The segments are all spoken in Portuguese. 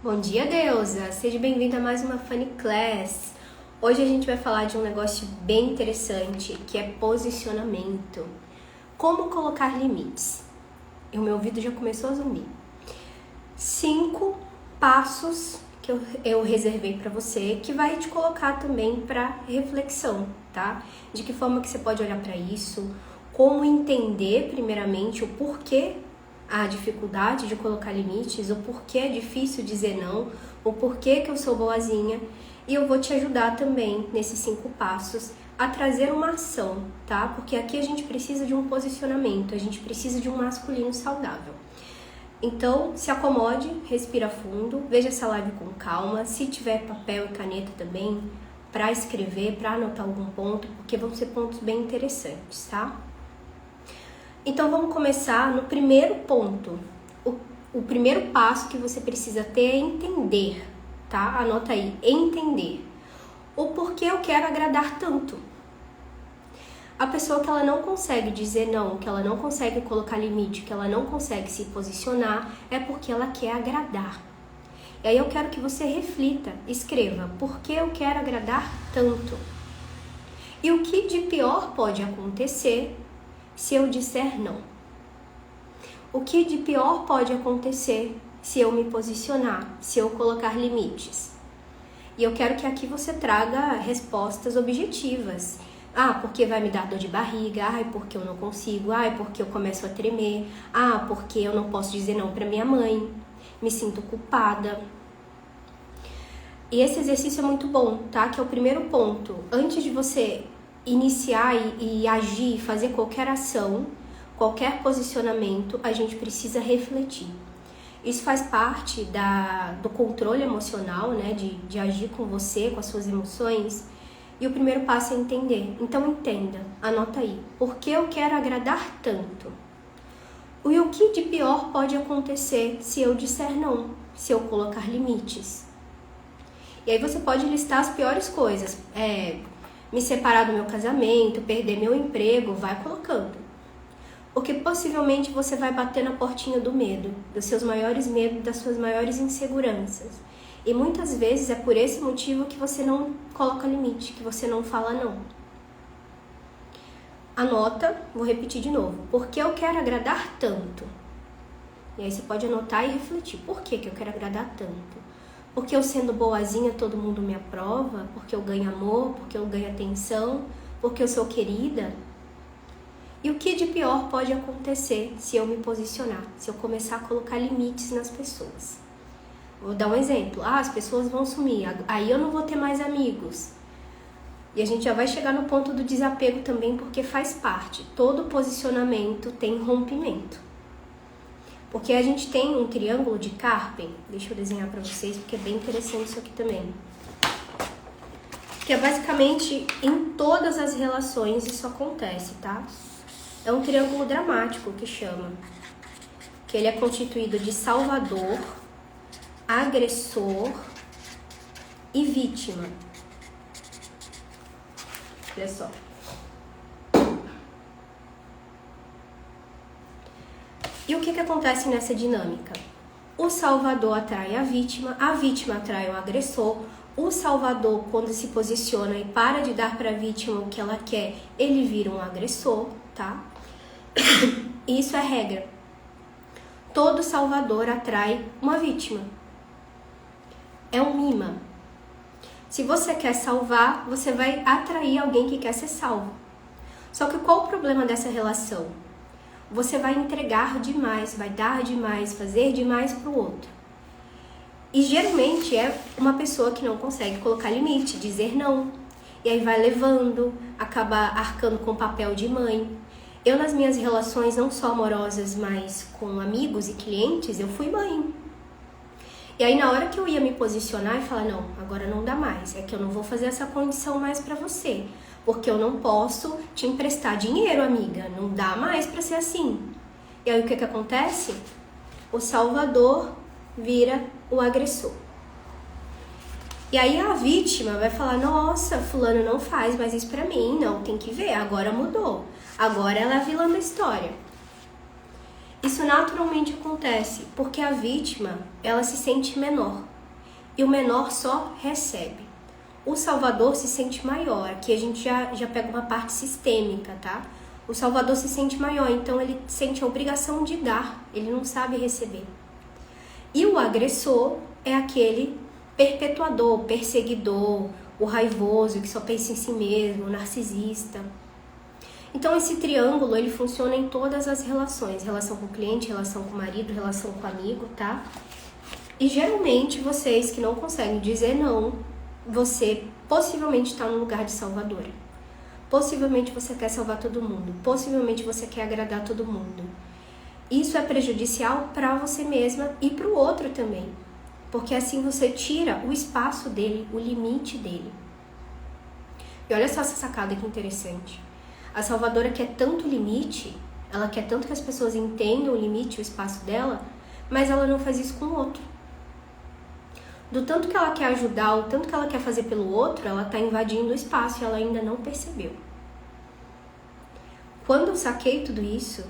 Bom dia, deusa! Seja bem-vinda a mais uma Funny Class. Hoje a gente vai falar de um negócio bem interessante, que é posicionamento. Como colocar limites. E o meu ouvido já começou a zumbir. 5 passos que eu reservei para você, que vai te colocar também para reflexão, tá? De que forma que você pode olhar para isso, como entender primeiramente o porquê a dificuldade de colocar limites, o porquê é difícil dizer não, o porquê que eu sou boazinha, e eu vou te ajudar também nesses 5 passos a trazer uma ação, tá? Porque aqui a gente precisa de um posicionamento, a gente precisa de um masculino saudável. Então, se acomode, respira fundo, veja essa live com calma, se tiver papel e caneta também, para escrever, para anotar algum ponto, porque vão ser pontos bem interessantes, tá? Então, vamos começar no primeiro ponto. O primeiro passo que você precisa ter é entender, tá? Anota aí, entender. O porquê eu quero agradar tanto. A pessoa que ela não consegue dizer não, que ela não consegue colocar limite, que ela não consegue se posicionar, é porque ela quer agradar. E aí eu quero que você reflita, escreva, por que eu quero agradar tanto? E o que de pior pode acontecer se eu disser não? O que de pior pode acontecer se eu me posicionar, se eu colocar limites? E eu quero que aqui você traga respostas objetivas. Porque vai me dar dor de barriga, porque eu não consigo, porque eu começo a tremer, porque eu não posso dizer não para minha mãe, me sinto culpada. E esse exercício é muito bom, tá? Que é o primeiro ponto. Antes de você iniciar e agir, fazer qualquer ação, qualquer posicionamento, a gente precisa refletir. Isso faz parte do controle emocional, né? De agir com você, com as suas emoções. E o primeiro passo é entender. Então entenda, anota aí. Por que eu quero agradar tanto? E o que de pior pode acontecer se eu disser não, se eu colocar limites? E aí você pode listar as piores coisas. Me separar do meu casamento, perder meu emprego, vai colocando. Porque possivelmente você vai bater na portinha do medo, dos seus maiores medos, das suas maiores inseguranças. E muitas vezes é por esse motivo que você não coloca limite, que você não fala não. Anota, vou repetir de novo. Por que eu quero agradar tanto? E aí você pode anotar e refletir. Por que eu quero agradar tanto? Porque eu sendo boazinha todo mundo me aprova? Porque eu ganho amor? Porque eu ganho atenção? Porque eu sou querida? E o que de pior pode acontecer se eu me posicionar? Se eu começar a colocar limites nas pessoas? Vou dar um exemplo. As pessoas vão sumir, aí eu não vou ter mais amigos. E a gente já vai chegar no ponto do desapego também, porque faz parte. Todo posicionamento tem rompimento. Porque a gente tem um triângulo de Karpen. Deixa eu desenhar para vocês, porque é bem interessante isso aqui também. Que é basicamente em todas as relações isso acontece, tá? É um triângulo dramático que chama. Que ele é constituído de salvador, agressor e vítima. Olha só. E o que acontece nessa dinâmica? O salvador atrai a vítima atrai o agressor. O salvador, quando se posiciona e para de dar para a vítima o que ela quer, ele vira um agressor, tá? Isso é regra. Todo salvador atrai uma vítima. É um imã. Se você quer salvar, você vai atrair alguém que quer ser salvo. Só que qual o problema dessa relação? Você vai entregar demais, vai dar demais, fazer demais para o outro. E geralmente é uma pessoa que não consegue colocar limite, dizer não. E aí vai levando, acaba arcando com o papel de mãe. Eu nas minhas relações, não só amorosas, mas com amigos e clientes, eu fui mãe. E aí na hora que eu ia me posicionar e falar, não, agora não dá mais, é que eu não vou fazer essa condição mais pra você, porque eu não posso te emprestar dinheiro, amiga, não dá mais pra ser assim. E aí o que acontece? O salvador vira o agressor. E aí a vítima vai falar, nossa, fulano não faz mais isso pra mim, não, tem que ver, agora mudou, agora ela é a vilã da história. Isso naturalmente acontece porque a vítima, ela se sente menor. e o menor só recebe. O salvador se sente maior, aqui a gente já pega uma parte sistêmica, tá? O salvador se sente maior, então ele sente a obrigação de dar, ele não sabe receber. E o agressor é aquele perpetuador, perseguidor, o raivoso, que só pensa em si mesmo, o narcisista. Então esse triângulo, ele funciona em todas as relações, relação com o cliente, relação com o marido, relação com o amigo, tá? E geralmente vocês que não conseguem dizer não, você possivelmente está no lugar de salvadora. Possivelmente você quer salvar todo mundo, possivelmente você quer agradar todo mundo. Isso é prejudicial para você mesma e para o outro também, porque assim você tira o espaço dele, o limite dele. E olha só essa sacada que interessante. A salvadora quer tanto limite, ela quer tanto que as pessoas entendam o limite, o espaço dela, mas ela não faz isso com o outro. Do tanto que ela quer ajudar, o tanto que ela quer fazer pelo outro, ela está invadindo o espaço e ela ainda não percebeu. Quando eu saquei tudo isso,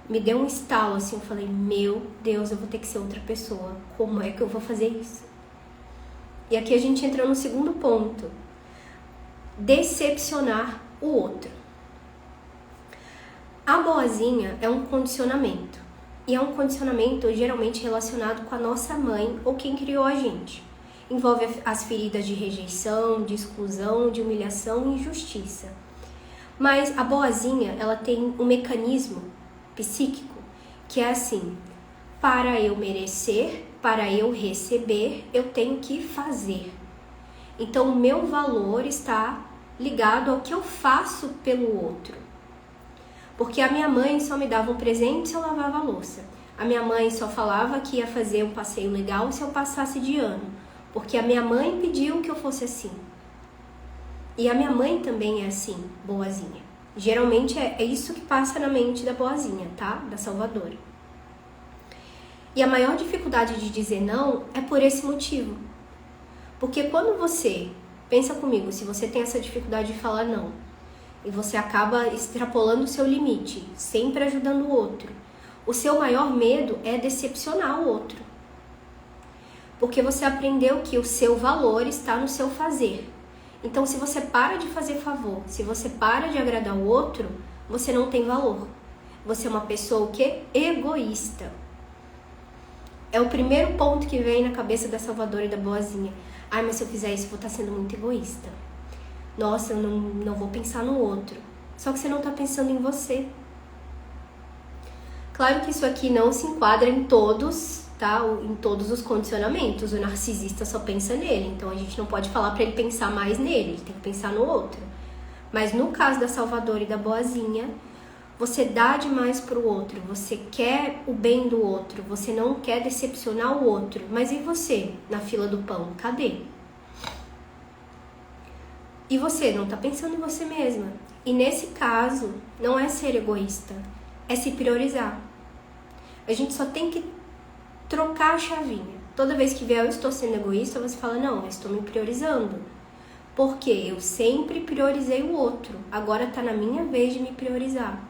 me deu um estalo assim, eu falei, meu Deus, eu vou ter que ser outra pessoa. Como é que eu vou fazer isso? E aqui a gente entra no segundo ponto. Decepcionar o outro. A boazinha é um condicionamento. E é um condicionamento geralmente relacionado com a nossa mãe ou quem criou a gente. Envolve as feridas de rejeição, de exclusão, de humilhação e injustiça. Mas a boazinha, ela tem um mecanismo psíquico que é assim: para eu merecer, para eu receber, eu tenho que fazer. Então o meu valor está ligado ao que eu faço pelo outro. Porque a minha mãe só me dava um presente se eu lavava a louça. A minha mãe só falava que ia fazer um passeio legal se eu passasse de ano. Porque a minha mãe pediu que eu fosse assim. E a minha mãe também é assim, boazinha. Geralmente é isso que passa na mente da boazinha, tá? Da salvadora. E a maior dificuldade de dizer não é por esse motivo. Porque quando você, pensa comigo, se você tem essa dificuldade de falar não, e você acaba extrapolando o seu limite, sempre ajudando o outro, o seu maior medo é decepcionar o outro. Porque você aprendeu que o seu valor está no seu fazer. Então, se você para de fazer favor, se você para de agradar o outro, você não tem valor. Você é uma pessoa o quê? Egoísta. É o primeiro ponto que vem na cabeça da salvadora e da boazinha. Ai, mas se eu fizer isso, eu vou estar sendo muito egoísta. Nossa, eu não vou pensar no outro. Só que você não está pensando em você. Claro que isso aqui não se enquadra em todos, tá? Em todos os condicionamentos. O narcisista só pensa nele. Então a gente não pode falar para ele pensar mais nele. Ele tem que pensar no outro. Mas no caso da salvadora e da boazinha, você dá demais pro outro. Você quer o bem do outro. Você não quer decepcionar o outro. Mas e você, na fila do pão? Cadê? E você não tá pensando em você mesma. E nesse caso, não é ser egoísta, é se priorizar. A gente só tem que trocar a chavinha. Toda vez que vier eu estou sendo egoísta, você fala, não, eu estou me priorizando. Porque eu sempre priorizei o outro. Agora tá na minha vez de me priorizar.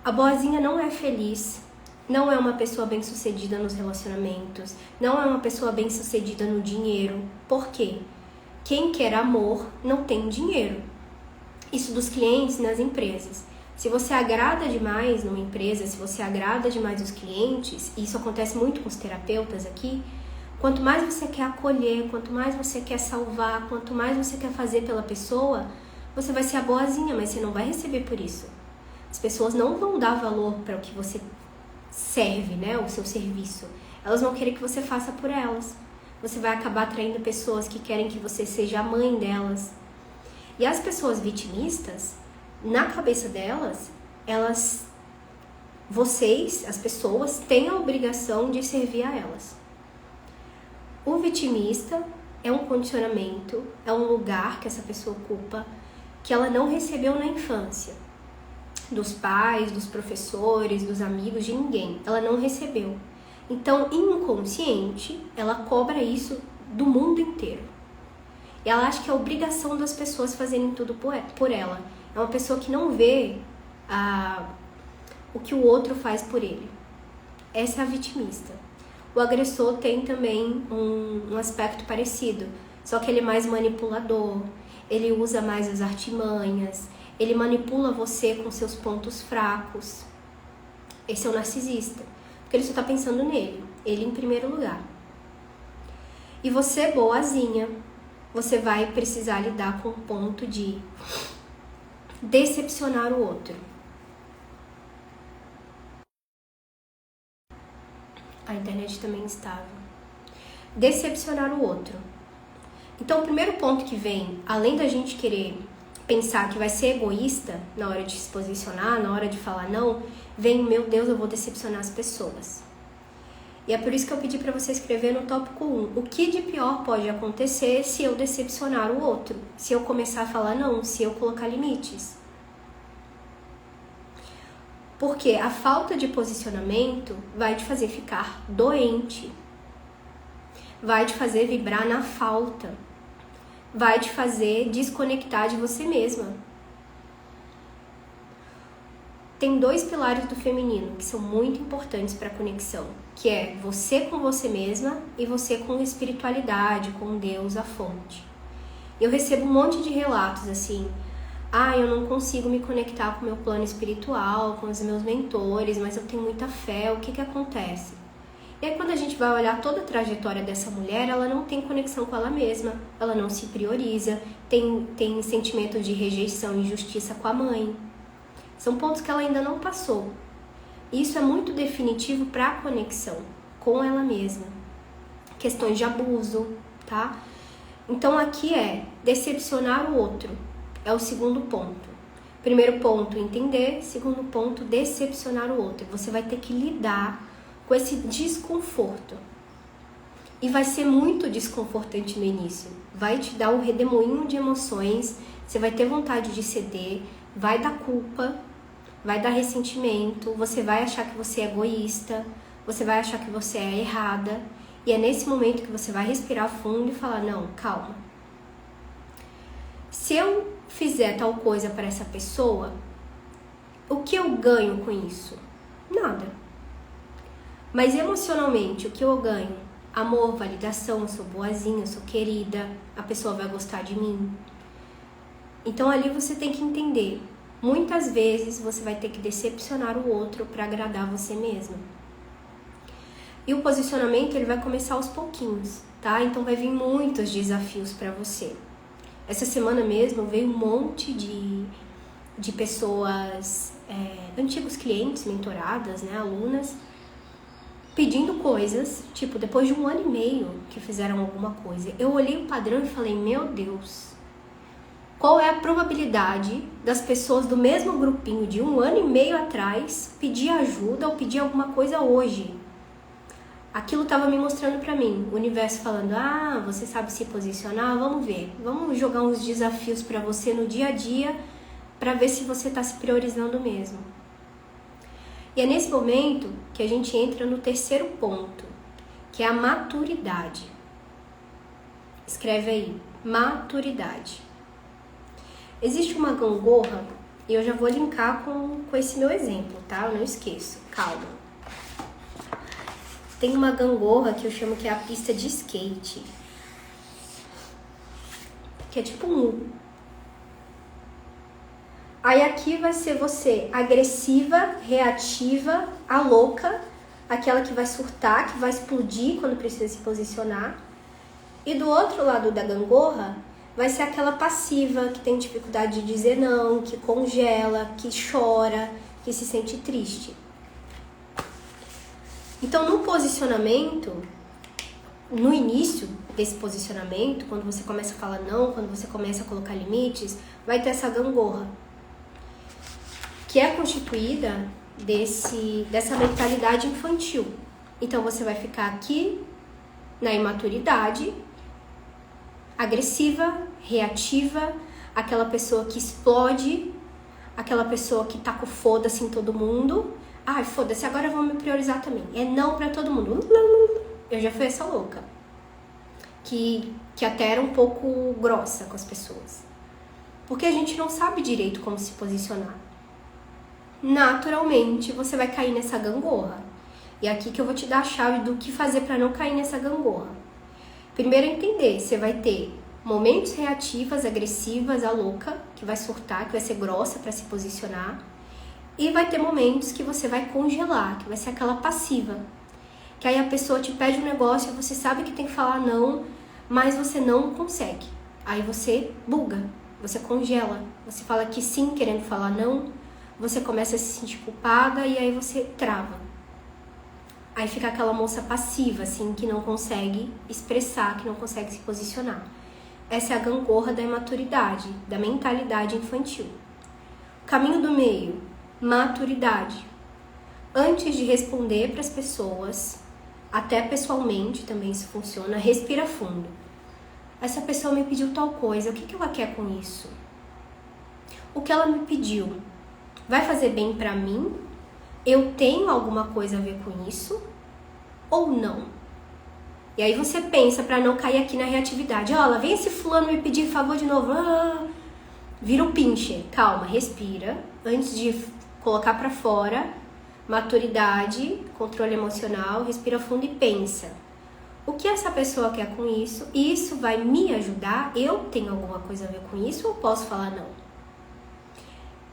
A boazinha não é feliz, não é uma pessoa bem-sucedida nos relacionamentos, não é uma pessoa bem-sucedida no dinheiro. Por quê? Quem quer amor não tem dinheiro. Isso dos clientes nas empresas. Se você agrada demais numa empresa, se você agrada demais os clientes, e isso acontece muito com os terapeutas aqui, quanto mais você quer acolher, quanto mais você quer salvar, quanto mais você quer fazer pela pessoa, você vai ser a boazinha, mas você não vai receber por isso. As pessoas não vão dar valor para o que você serve, né? O seu serviço. Elas vão querer que você faça por elas. Você vai acabar atraindo pessoas que querem que você seja a mãe delas. E as pessoas vitimistas, na cabeça delas, vocês, as pessoas, têm a obrigação de servir a elas. O vitimista é um condicionamento, é um lugar que essa pessoa ocupa, que ela não recebeu na infância. Dos pais, dos professores, dos amigos, de ninguém. Ela não recebeu. Então, inconsciente, ela cobra isso do mundo inteiro. E ela acha que é obrigação das pessoas fazerem tudo por ela. É uma pessoa que não vê o que o outro faz por ele. Essa é a vitimista. o agressor tem também um aspecto parecido, só que ele é mais manipulador, ele usa mais as artimanhas, ele manipula você com seus pontos fracos. Esse é o narcisista, porque ele só tá pensando nele, ele em primeiro lugar. E você, boazinha, você vai precisar lidar com o ponto de decepcionar o outro. A internet também é instável. Decepcionar o outro. Então, o primeiro ponto que vem, além da gente querer pensar que vai ser egoísta na hora de se posicionar, na hora de falar não, vem, meu Deus, eu vou decepcionar as pessoas. E é por isso que eu pedi para você escrever no tópico 1. O que de pior pode acontecer se eu decepcionar o outro? Se eu começar a falar não, se eu colocar limites? Porque a falta de posicionamento vai te fazer ficar doente. Vai te fazer vibrar na falta. Vai te fazer desconectar de você mesma. Tem 2 pilares do feminino que são muito importantes para a conexão, que é você com você mesma e você com a espiritualidade, com Deus, a fonte. Eu recebo um monte de relatos assim, eu não consigo me conectar com o meu plano espiritual, com os meus mentores, mas eu tenho muita fé, o que acontece? E aí quando a gente vai olhar toda a trajetória dessa mulher, ela não tem conexão com ela mesma, ela não se prioriza, tem sentimento de rejeição e injustiça com a mãe. São pontos que ela ainda não passou. Isso é muito definitivo para a conexão com ela mesma. Questões de abuso, tá? Então aqui é decepcionar o outro. É o segundo ponto. Primeiro ponto, entender. Segundo ponto, decepcionar o outro. Você vai ter que lidar com esse desconforto. E vai ser muito desconfortante no início. Vai te dar um redemoinho de emoções. Você vai ter vontade de ceder. Vai dar culpa, vai dar ressentimento, você vai achar que você é egoísta, você vai achar que você é errada. E é nesse momento que você vai respirar fundo e falar, não, calma. Se eu fizer tal coisa para essa pessoa, o que eu ganho com isso? Nada. Mas emocionalmente, o que eu ganho? Amor, validação, eu sou boazinha, eu sou querida, a pessoa vai gostar de mim. Então ali você tem que entender, muitas vezes você vai ter que decepcionar o outro para agradar você mesmo. E o posicionamento ele vai começar aos pouquinhos, tá? Então vai vir muitos desafios para você. Essa semana mesmo veio um monte de pessoas, antigos clientes, mentoradas, né, alunas, pedindo coisas, tipo, depois de 1 ano e meio que fizeram alguma coisa. Eu olhei o padrão e falei, meu Deus, qual é a probabilidade das pessoas do mesmo grupinho de 1 ano e meio atrás pedir ajuda ou pedir alguma coisa hoje? Aquilo estava me mostrando para mim, o universo falando, você sabe se posicionar, vamos ver, vamos jogar uns desafios para você no dia a dia para ver se você está se priorizando mesmo. E é nesse momento que a gente entra no terceiro ponto, que é a maturidade. Escreve aí, maturidade. Existe uma gangorra, e eu já vou linkar com esse meu exemplo, tá? Eu não esqueço, calma. Tem uma gangorra que eu chamo que é a pista de skate. Que é tipo um U. Aí aqui vai ser você agressiva, reativa, a louca, aquela que vai surtar, que vai explodir quando precisa se posicionar. E do outro lado da gangorra, vai ser aquela passiva, que tem dificuldade de dizer não, que congela, que chora, que se sente triste. Então, no posicionamento, no início desse posicionamento, quando você começa a falar não, quando você começa a colocar limites, vai ter essa gangorra, que é constituída dessa mentalidade infantil. Então, você vai ficar aqui na imaturidade, agressiva, reativa, aquela pessoa que explode, aquela pessoa que taca o foda-se em todo mundo. Foda-se, agora eu vou me priorizar também. É não pra todo mundo. Eu já fui essa louca. Que até era um pouco grossa com as pessoas. Porque a gente não sabe direito como se posicionar. Naturalmente, você vai cair nessa gangorra. E é aqui que eu vou te dar a chave do que fazer para não cair nessa gangorra. Primeiro, entender, você vai ter momentos reativas, agressivas, a louca, que vai surtar, que vai ser grossa para se posicionar. E vai ter momentos que você vai congelar, que vai ser aquela passiva. Que aí a pessoa te pede um negócio, você sabe que tem que falar não, mas você não consegue. Aí você buga, você congela, você fala que sim querendo falar não, você começa a se sentir culpada e aí você trava. Aí fica aquela moça passiva, assim, que não consegue expressar, que não consegue se posicionar. Essa é a gangorra da imaturidade, da mentalidade infantil. Caminho do meio, maturidade. Antes de responder para as pessoas, até pessoalmente também isso funciona, respira fundo. Essa pessoa me pediu tal coisa, o que ela quer com isso? O que ela me pediu vai fazer bem para mim? Eu tenho alguma coisa a ver com isso? Ou não? E aí você pensa para não cair aqui na reatividade. Ó, lá vem esse fulano me pedir favor de novo. Vira o pincher. Calma, respira. Antes de colocar para fora, maturidade, controle emocional, respira fundo e pensa. O que essa pessoa quer com isso? Isso vai me ajudar? Eu tenho alguma coisa a ver com isso ou posso falar não?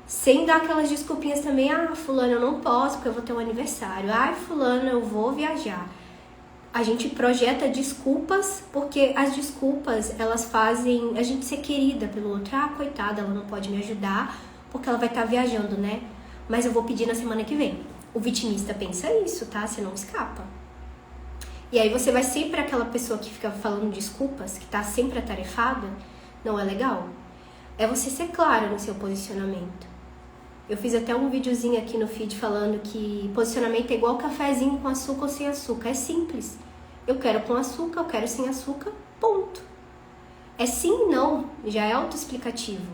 Sem dar aquelas desculpinhas também. Fulano, eu não posso porque eu vou ter um aniversário. Fulano, eu vou viajar. A gente projeta desculpas porque as desculpas, elas fazem a gente ser querida pelo outro. Coitada, ela não pode me ajudar porque ela vai estar viajando, né? Mas eu vou pedir na semana que vem. O vitimista pensa isso, tá? Você não escapa. E aí você vai sempre aquela pessoa que fica falando desculpas, que tá sempre atarefada. Não é legal. É você ser clara no seu posicionamento. Eu fiz até um videozinho aqui no feed falando que posicionamento é igual cafezinho com açúcar ou sem açúcar. É simples. Eu quero com açúcar, eu quero sem açúcar, ponto. É sim e não, já é autoexplicativo.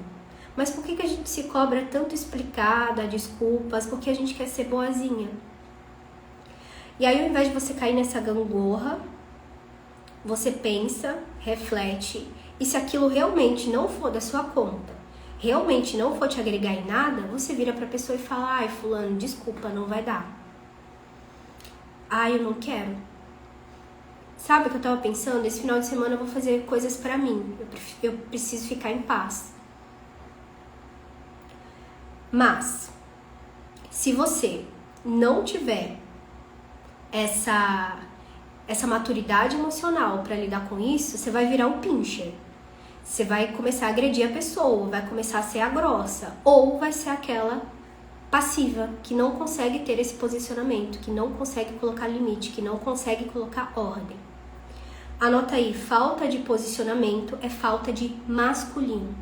Mas por que a gente se cobra tanto explicar, dar desculpas? Porque a gente quer ser boazinha. E aí, ao invés de você cair nessa gangorra, você pensa, reflete, e se aquilo realmente não for da sua conta, realmente não for te agregar em nada, você vira pra pessoa e fala: fulano, desculpa, não vai dar. Eu não quero. Sabe o que eu tava pensando? Esse final de semana eu vou fazer coisas pra mim. Eu preciso ficar em paz. Mas, se você não tiver essa maturidade emocional para lidar com isso, você vai virar um pincher. Você vai começar a agredir a pessoa, vai começar a ser a grossa, ou vai ser aquela passiva, que não consegue ter esse posicionamento, que não consegue colocar limite, que não consegue colocar ordem. Anota aí, falta de posicionamento é falta de masculino.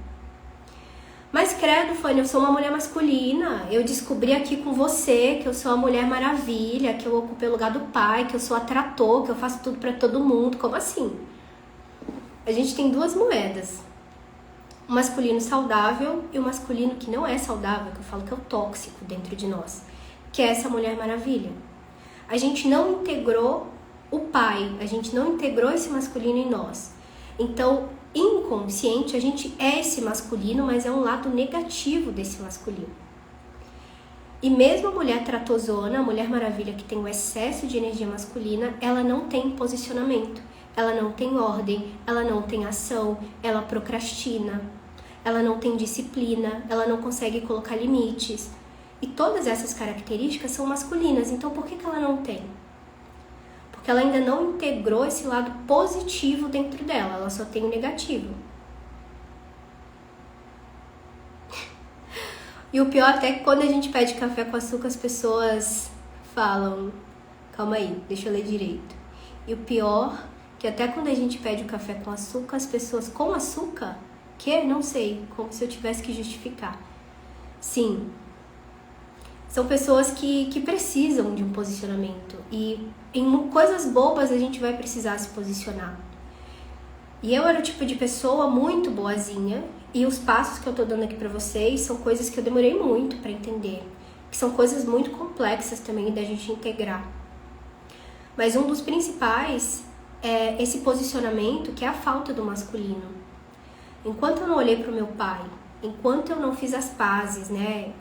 Mas credo, Fanny, eu sou uma mulher masculina, eu descobri aqui com você que eu sou a Mulher Maravilha, que eu ocupei o lugar do pai, que eu sou atrator, que eu faço tudo pra todo mundo. Como assim? A gente tem duas moedas, o masculino saudável e o masculino que não é saudável, que eu falo que é o tóxico dentro de nós, que é essa Mulher Maravilha. A gente não integrou o pai, a gente não integrou esse masculino em nós. Então, inconsciente, a gente é esse masculino, mas é um lado negativo desse masculino. E mesmo a mulher tratozona, a Mulher Maravilha que tem o excesso de energia masculina, ela não tem posicionamento, ela não tem ordem, ela não tem ação, ela procrastina, ela não tem disciplina, ela não consegue colocar limites. E todas essas características são masculinas, então por que ela não tem? Porque ela ainda não integrou esse lado positivo dentro dela, ela só tem o negativo. E o pior até que quando a gente pede café com açúcar, as pessoas falam: calma aí, deixa eu ler direito. E o pior que até quando a gente pede o café com açúcar, as pessoas: com açúcar? Que? Não sei, como se eu tivesse que justificar. Sim, são pessoas que precisam de um posicionamento. E em coisas bobas a gente vai precisar se posicionar. E eu era o tipo de pessoa muito boazinha. E os passos que eu tô dando aqui pra vocês são coisas que eu demorei muito pra entender. Que são coisas muito complexas também da gente integrar. Mas um dos principais é esse posicionamento, que é a falta do masculino. Enquanto eu não olhei pro meu pai, enquanto eu não fiz as pazes,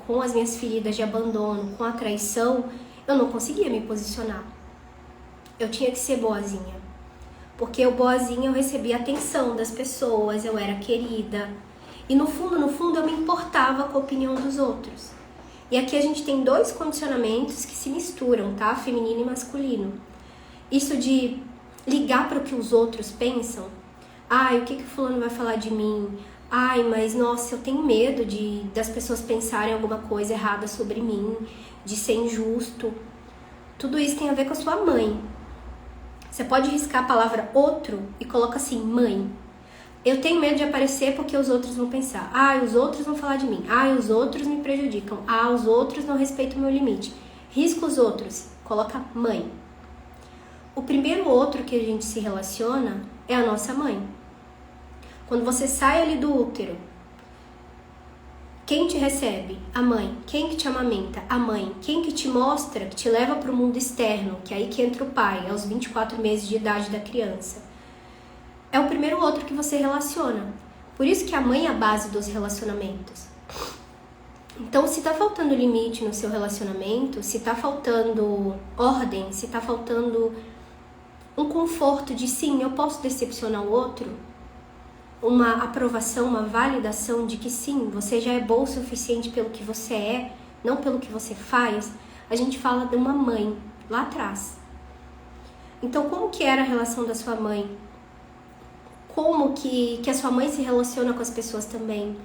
com as minhas feridas de abandono, com a traição, eu não conseguia me posicionar. eu tinha que ser boazinha. Porque eu boazinha, eu recebia atenção das pessoas, eu era querida. E no fundo, eu me importava com a opinião dos outros. E aqui a gente tem dois condicionamentos que se misturam, tá? Feminino e masculino. Isso de ligar para o que os outros pensam. Ai, o que o fulano vai falar de mim? Ai, mas nossa, eu tenho medo das pessoas pensarem alguma coisa errada sobre mim, de ser injusto. Tudo isso tem a ver com a sua mãe. Você pode riscar a palavra outro e coloca assim, mãe. Eu tenho medo de aparecer porque os outros vão pensar. Ah, os outros vão falar de mim. Ah, os outros me prejudicam. Ah, os outros não respeitam o meu limite. Risca os outros, coloca mãe. O primeiro outro que a gente se relaciona é a nossa mãe. Quando você sai ali do útero, quem te recebe? A mãe. Quem que te amamenta? A mãe. Quem que te mostra, que te leva para o mundo externo, que é aí que entra o pai, aos 24 meses de idade da criança. É o primeiro outro que você relaciona. Por isso que a mãe é a base dos relacionamentos. Então, se tá faltando limite no seu relacionamento, se tá faltando ordem, se tá faltando um conforto de sim, eu posso decepcionar o outro, uma aprovação, uma validação de que sim, você já é bom o suficiente pelo que você é, não pelo que você faz, a gente fala de uma mãe lá atrás. Então, como que era a relação da sua mãe? Como que a sua mãe se relaciona com as pessoas também?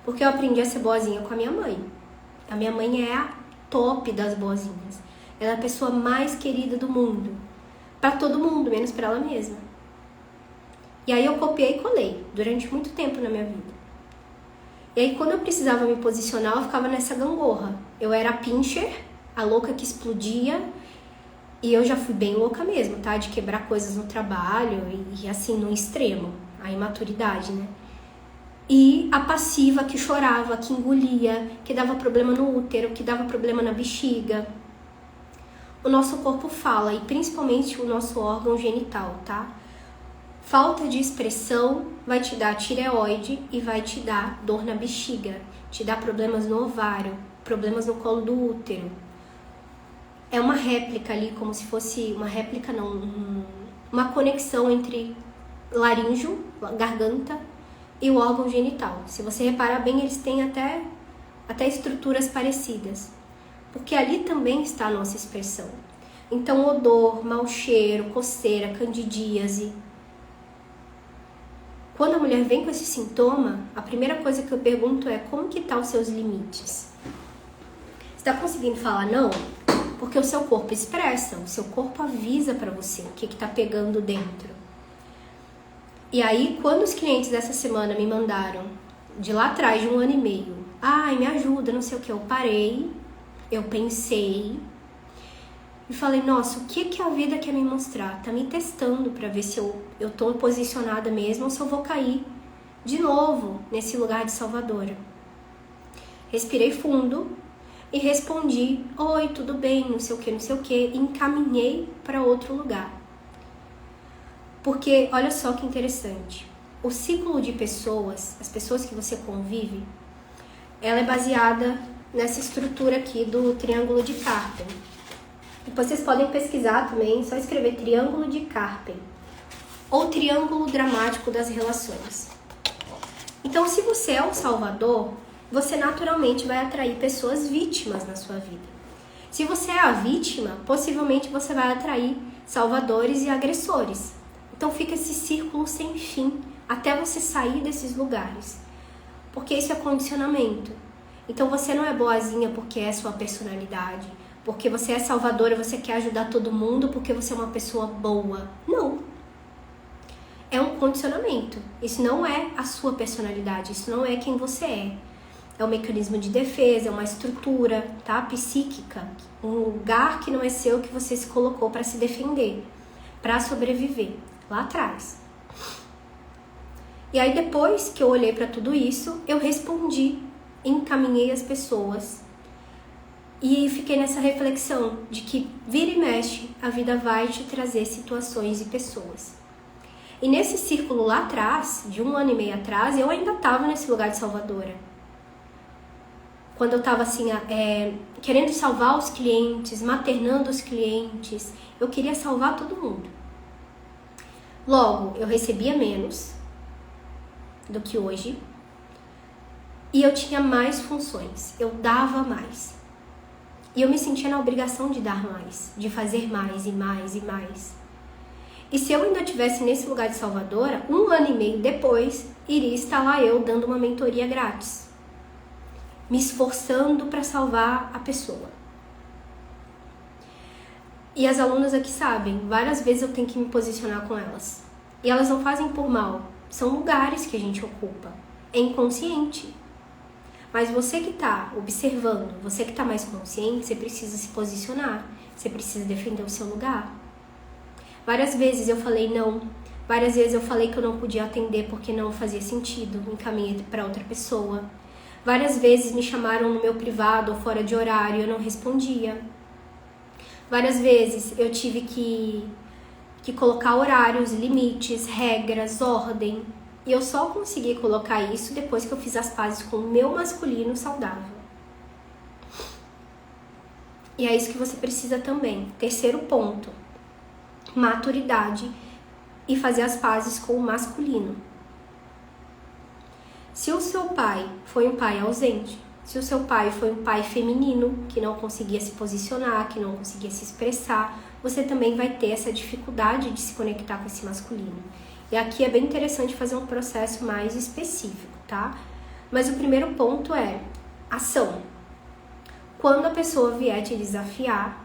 Porque eu aprendi a ser boazinha com a minha mãe. A minha mãe é a top das boazinhas. Ela é a pessoa mais querida do mundo. Pra todo mundo, menos pra ela mesma. E aí eu copiei e colei durante muito tempo na minha vida. E aí quando eu precisava me posicionar, eu ficava nessa gangorra. Eu era a pincher, a louca que explodia. E eu já fui bem louca mesmo, tá? De quebrar coisas no trabalho e assim, no extremo. A imaturidade, né? E a passiva que chorava, que engolia, que dava problema no útero, que dava problema na bexiga. O nosso corpo fala, e principalmente o nosso órgão genital, tá? Falta de expressão vai te dar tireoide e vai te dar dor na bexiga, te dar problemas no ovário, problemas no colo do útero. É uma réplica ali, como se fosse uma réplica, não, uma conexão entre laríngeo, garganta e o órgão genital. Se você reparar bem, eles têm até estruturas parecidas, porque ali também está a nossa expressão. Então, odor, mau cheiro, coceira, candidíase. Quando a mulher vem com esse sintoma, a primeira coisa que eu pergunto é como que tá os seus limites? Você tá conseguindo falar não? Porque o seu corpo expressa, o seu corpo avisa pra você o que tá pegando dentro. E aí, quando os clientes dessa semana me mandaram, de lá atrás, de 1 ano e meio, ai, me ajuda, não sei o que, eu parei, eu pensei e falei, nossa, o que a vida quer me mostrar? Tá me testando pra ver se eu tô posicionada mesmo ou se eu vou cair de novo nesse lugar de salvadora. Respirei fundo e respondi, oi, tudo bem, não sei o que, e encaminhei para outro lugar. Porque, olha só que interessante, o ciclo de pessoas, as pessoas que você convive, ela é baseada nessa estrutura aqui do triângulo de Karpen. Depois vocês podem pesquisar também, só escrever triângulo de Karpen, ou triângulo dramático das relações. Então, se você é o salvador, você naturalmente vai atrair pessoas vítimas na sua vida. Se você é a vítima, possivelmente você vai atrair salvadores e agressores. Então fica esse círculo sem fim até você sair desses lugares. Porque isso é condicionamento. Então você não é boazinha porque é sua personalidade, porque você é salvadora, você quer ajudar todo mundo porque você é uma pessoa boa. Não. É um condicionamento. Isso não é a sua personalidade, isso não é quem você é. É um mecanismo de defesa, é uma estrutura, tá? Psíquica, um lugar que não é seu, que você se colocou para se defender, para sobreviver, lá atrás. E aí depois que eu olhei para tudo isso, eu respondi, encaminhei as pessoas e fiquei nessa reflexão de que vira e mexe, a vida vai te trazer situações e pessoas. E nesse círculo lá atrás, de 1 ano e meio atrás, eu ainda estava nesse lugar de salvadora. quando eu tava assim, querendo salvar os clientes, maternando os clientes, eu queria salvar todo mundo. Logo, eu recebia menos do que hoje e eu tinha mais funções, eu dava mais. E eu me sentia na obrigação de dar mais, de fazer mais e mais e mais. E se eu ainda estivesse nesse lugar de salvadora, 1 ano e meio depois, iria estar lá eu dando uma mentoria grátis, me esforçando para salvar a pessoa. E as alunas aqui sabem, várias vezes eu tenho que me posicionar com elas. E elas não fazem por mal, são lugares que a gente ocupa, é inconsciente. Mas você que está observando, você que está mais consciente, você precisa se posicionar, você precisa defender o seu lugar. Várias vezes eu falei não, várias vezes eu falei que eu não podia atender porque não fazia sentido, encaminhei para outra pessoa. Várias vezes me chamaram no meu privado ou fora de horário e eu não respondia. Várias vezes eu tive que colocar horários, limites, regras, ordem. E eu só consegui colocar isso depois que eu fiz as pazes com o meu masculino saudável. E é isso que você precisa também. Terceiro ponto, maturidade e fazer as pazes com o masculino. Se o seu pai foi um pai ausente, se o seu pai foi um pai feminino, que não conseguia se posicionar, que não conseguia se expressar, você também vai ter essa dificuldade de se conectar com esse masculino. E aqui é bem interessante fazer um processo mais específico, tá? Mas o primeiro ponto é ação. Quando a pessoa vier te desafiar,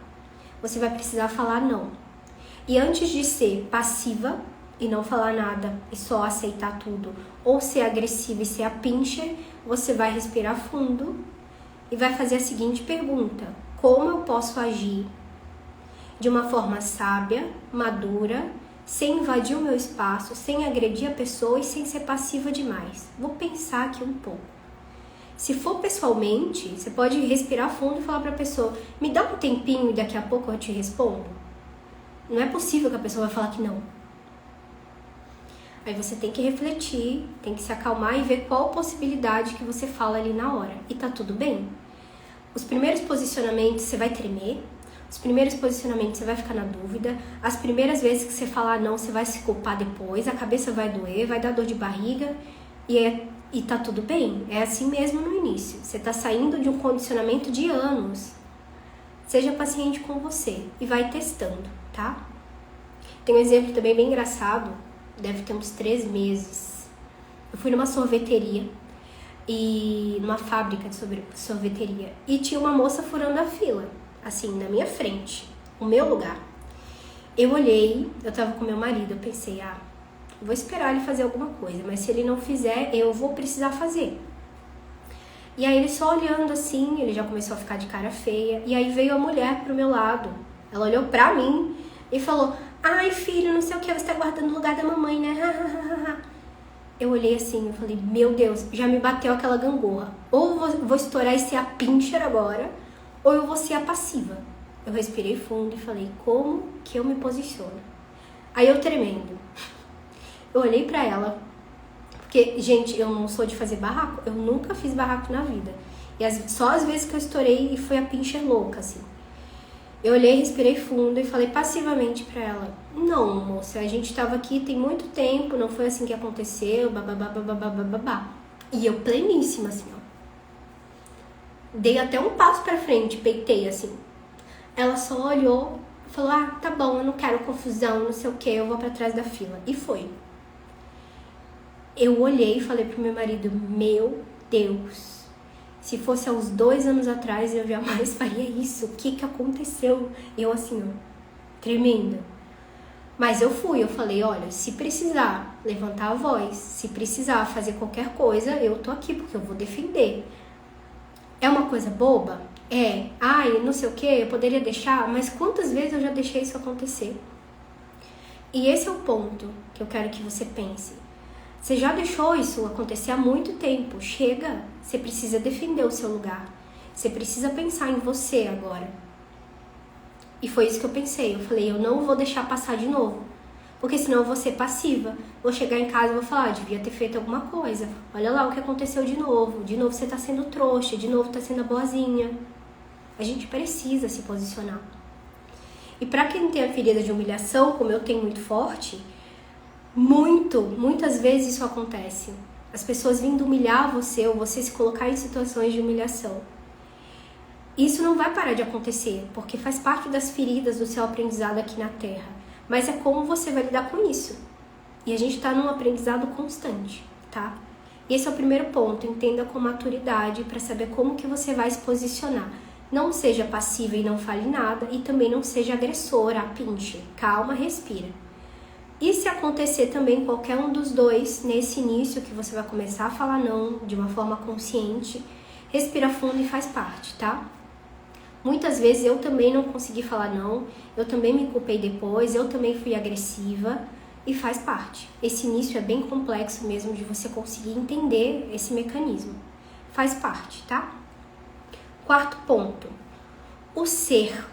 você vai precisar falar não. E antes de ser passiva e não falar nada e só aceitar tudo, ou ser agressiva e ser a pincher, você vai respirar fundo e vai fazer a seguinte pergunta: como eu posso agir de uma forma sábia, madura, sem invadir o meu espaço, sem agredir a pessoa e sem ser passiva demais? Vou pensar aqui um pouco. Se for pessoalmente, você pode respirar fundo e falar para a pessoa: me dá um tempinho e daqui a pouco eu te respondo. Não é possível que a pessoa vai falar que não. Aí você tem que refletir, tem que se acalmar e ver qual possibilidade que você fala ali na hora. E tá tudo bem. Os primeiros posicionamentos você vai tremer, os primeiros posicionamentos você vai ficar na dúvida, as primeiras vezes que você falar não, você vai se culpar depois, a cabeça vai doer, vai dar dor de barriga e tá tudo bem. É assim mesmo no início. Você tá saindo de um condicionamento de anos. Seja paciente com você e vai testando, tá? Tem um exemplo também bem engraçado, deve ter uns 3 meses. Eu fui numa sorveteria, numa fábrica de sorveteria, e tinha uma moça furando a fila, assim, na minha frente, o meu lugar. Eu olhei, eu tava com meu marido, eu pensei, vou esperar ele fazer alguma coisa, mas se ele não fizer, eu vou precisar fazer. E aí ele só olhando assim, ele já começou a ficar de cara feia, e aí veio a mulher pro meu lado. Ela olhou pra mim e falou: ai filho, não sei o que, você tá guardando o lugar da mamãe, né? Eu olhei assim, eu falei: meu Deus, já me bateu aquela gangorra. Ou vou estourar e ser a pincher agora, ou eu vou ser a passiva. Eu respirei fundo e falei: como que eu me posiciono? Aí eu tremendo, eu olhei pra ela, porque, gente, eu não sou de fazer barraco, eu nunca fiz barraco na vida. E só as vezes que eu estourei e fui a pincher louca, assim. Eu olhei, respirei fundo e falei passivamente pra ela: não, moça, a gente tava aqui tem muito tempo, não foi assim que aconteceu, babá. E eu pleníssima, assim, ó. Dei até um passo pra frente, peitei, assim. Ela só olhou e falou: tá bom, eu não quero confusão, não sei o que, eu vou pra trás da fila. E foi. Eu olhei e falei pro meu marido: meu Deus, se fosse há uns 2 anos atrás, eu jamais faria isso. O que aconteceu? Eu assim, ó, tremenda. Mas eu falei: olha, se precisar levantar a voz, se precisar fazer qualquer coisa, eu tô aqui, porque eu vou defender. É uma coisa boba? É. Ai, não sei o que, eu poderia deixar, mas quantas vezes eu já deixei isso acontecer? E esse é o ponto que eu quero que você pense. Você já deixou isso acontecer há muito tempo. Chega, você precisa defender o seu lugar. Você precisa pensar em você agora. E foi isso que eu pensei. Eu falei: eu não vou deixar passar de novo. Porque senão eu vou ser passiva. Vou chegar em casa e vou falar, devia ter feito alguma coisa. Olha lá o que aconteceu de novo. De novo você tá sendo trouxa, de novo tá sendo a boazinha. A gente precisa se posicionar. E para quem tem a ferida de humilhação, como eu tenho muito forte, muitas vezes isso acontece. As pessoas vindo humilhar você ou você se colocar em situações de humilhação. Isso não vai parar de acontecer, porque faz parte das feridas do seu aprendizado aqui na Terra. Mas é como você vai lidar com isso. E a gente está num aprendizado constante, tá? E esse é o primeiro ponto, entenda com maturidade para saber como que você vai se posicionar. Não seja passiva e não fale nada, e também não seja agressora, pinche. Calma, respira. E se acontecer também qualquer um dos dois, nesse início que você vai começar a falar não de uma forma consciente, respira fundo e faz parte, tá? Muitas vezes eu também não consegui falar não, eu também me culpei depois, eu também fui agressiva e faz parte. Esse início é bem complexo mesmo de você conseguir entender esse mecanismo. Faz parte, tá? Quarto ponto, o ser.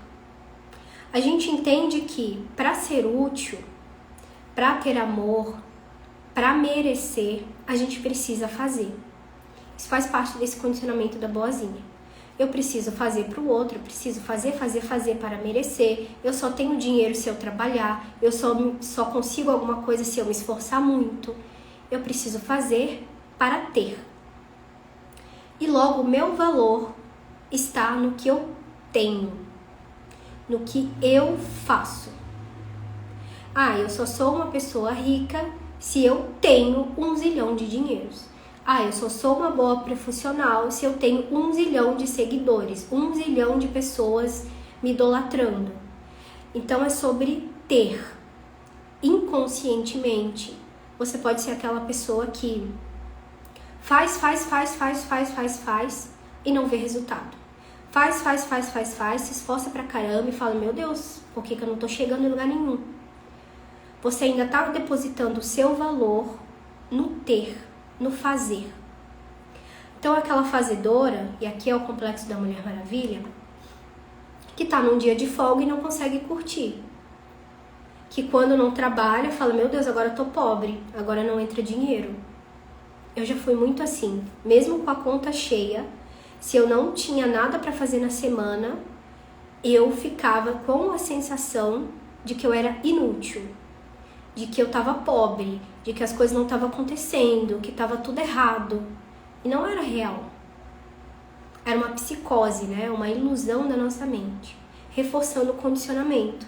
A gente entende que para ser útil, para ter amor, para merecer, a gente precisa fazer. Isso faz parte desse condicionamento da boazinha. Eu preciso fazer para o outro, eu preciso fazer para merecer. Eu só tenho dinheiro se eu trabalhar, eu só consigo alguma coisa se eu me esforçar muito. Eu preciso fazer para ter. E logo o meu valor está no que eu tenho, no que eu faço. Eu só sou uma pessoa rica se eu tenho 1 zilhão de dinheiros. Eu só sou uma boa profissional se eu tenho 1 zilhão de seguidores, 1 zilhão de pessoas me idolatrando. Então é sobre ter. Inconscientemente, você pode ser aquela pessoa que faz e não vê resultado. Faz, se esforça pra caramba e fala, meu Deus, por que eu não tô chegando em lugar nenhum? Você ainda tá depositando o seu valor no ter, no fazer. Então aquela fazedora, e aqui é o complexo da Mulher Maravilha, que tá num dia de folga e não consegue curtir. Que quando não trabalha, fala, meu Deus, agora eu tô pobre, agora não entra dinheiro. Eu já fui muito assim, mesmo com a conta cheia, se eu não tinha nada para fazer na semana, eu ficava com a sensação de que eu era inútil, de que eu tava pobre, de que as coisas não estavam acontecendo, que tava tudo errado. E não era real. Era uma psicose, né? Uma ilusão da nossa mente, reforçando o condicionamento.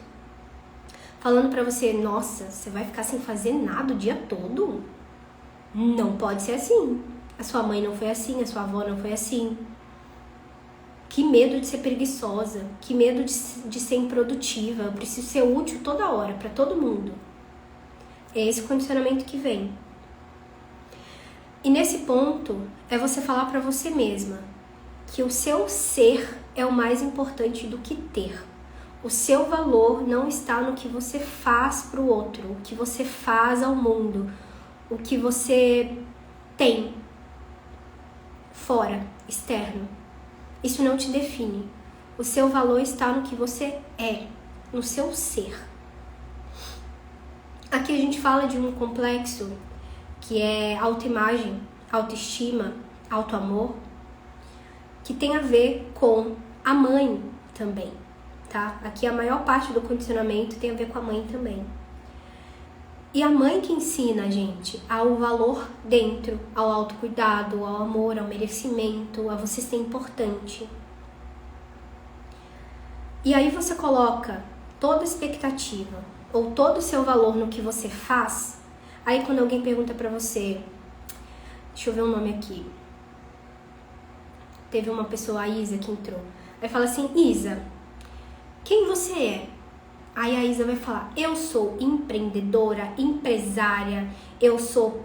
Falando pra você, nossa, você vai ficar sem fazer nada o dia todo? Não pode ser assim. A sua mãe não foi assim, a sua avó não foi assim. Que medo de ser preguiçosa, que medo de ser improdutiva. Eu preciso ser útil toda hora, pra todo mundo. É esse condicionamento que vem. E nesse ponto, é você falar pra você mesma que o seu ser é o mais importante do que ter. O seu valor não está no que você faz pro outro, o que você faz ao mundo, o que você tem fora, externo. Isso não te define. O seu valor está no que você é, no seu ser. Aqui a gente fala de um complexo que é autoimagem, autoestima, autoamor, que tem a ver com a mãe também, tá? Aqui a maior parte do condicionamento tem a ver com a mãe também. E a mãe que ensina a gente ao valor dentro, ao autocuidado, ao amor, ao merecimento, a você ser importante. E aí você coloca toda a expectativa ou todo o seu valor no que você faz. Aí quando alguém pergunta pra você, deixa eu ver o nome aqui. Teve uma pessoa, a Isa, que entrou. Aí fala assim, Isa, quem você é? Aí a Isa vai falar, eu sou empreendedora, empresária, eu sou